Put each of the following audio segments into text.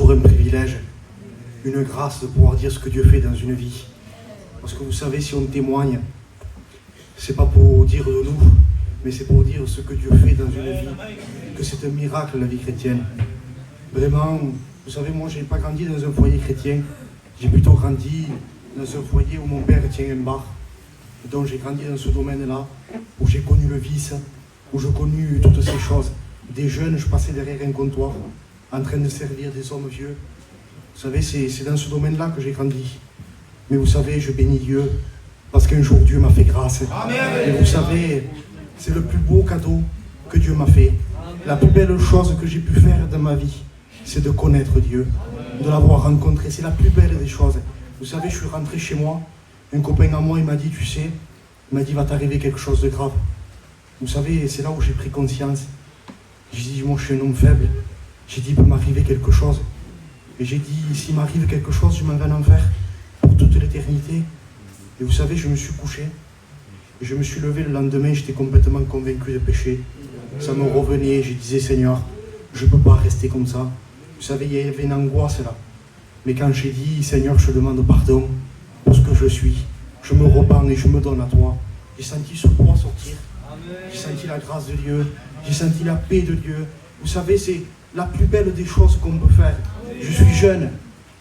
toujours un privilège, une grâce de pouvoir dire ce que Dieu fait dans une vie. Parce que vous savez, si on témoigne, c'est pas pour dire de nous, mais c'est pour dire ce que Dieu fait dans une vie, que c'est un miracle la vie chrétienne. Vraiment, vous savez, moi j'ai pas grandi dans un foyer chrétien, j'ai plutôt grandi dans un foyer où mon père tient un bar. Donc j'ai grandi dans ce domaine-là, où j'ai connu le vice, où j'ai connu toutes ces choses. Des jeunes, je passais derrière un comptoir, en train de servir des hommes vieux. Vous savez, c'est dans ce domaine-là que j'ai grandi. Mais vous savez, je bénis Dieu, parce qu'un jour Dieu m'a fait grâce. Amen. Et vous savez, c'est le plus beau cadeau que Dieu m'a fait. La plus belle chose que j'ai pu faire dans ma vie, c'est de connaître Dieu, de l'avoir rencontré. C'est la plus belle des choses. Vous savez, je suis rentré chez moi, un copain à moi, il m'a dit, tu sais, il m'a dit, va t'arriver quelque chose de grave. Vous savez, c'est là où j'ai pris conscience. J'ai dit, moi je suis un homme faible. J'ai dit, il peut m'arriver quelque chose. Et j'ai dit, s'il m'arrive quelque chose, je m'en vais en enfer pour toute l'éternité. Et vous savez, je me suis couché. Et je me suis levé le lendemain, j'étais complètement convaincu de péché. Ça me revenait, je disais, Seigneur, je ne peux pas rester comme ça. Vous savez, il y avait une angoisse là. Mais quand j'ai dit, Seigneur, je te demande pardon pour ce que je suis, je me repens et je me donne à toi. J'ai senti ce poids sortir. J'ai senti la grâce de Dieu. J'ai senti la paix de Dieu. Vous savez, c'est la plus belle des choses qu'on peut faire. Je suis jeune.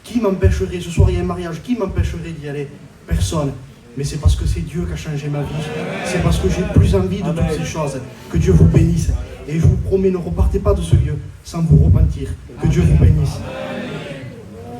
Qui m'empêcherait, ce soir il y a un mariage, qui m'empêcherait d'y aller? Personne. Mais c'est parce que c'est Dieu qui a changé ma vie. C'est parce que j'ai plus envie de toutes ces choses. Que Dieu vous bénisse. Et je vous promets, ne repartez pas de ce lieu sans vous repentir. Que Dieu vous bénisse.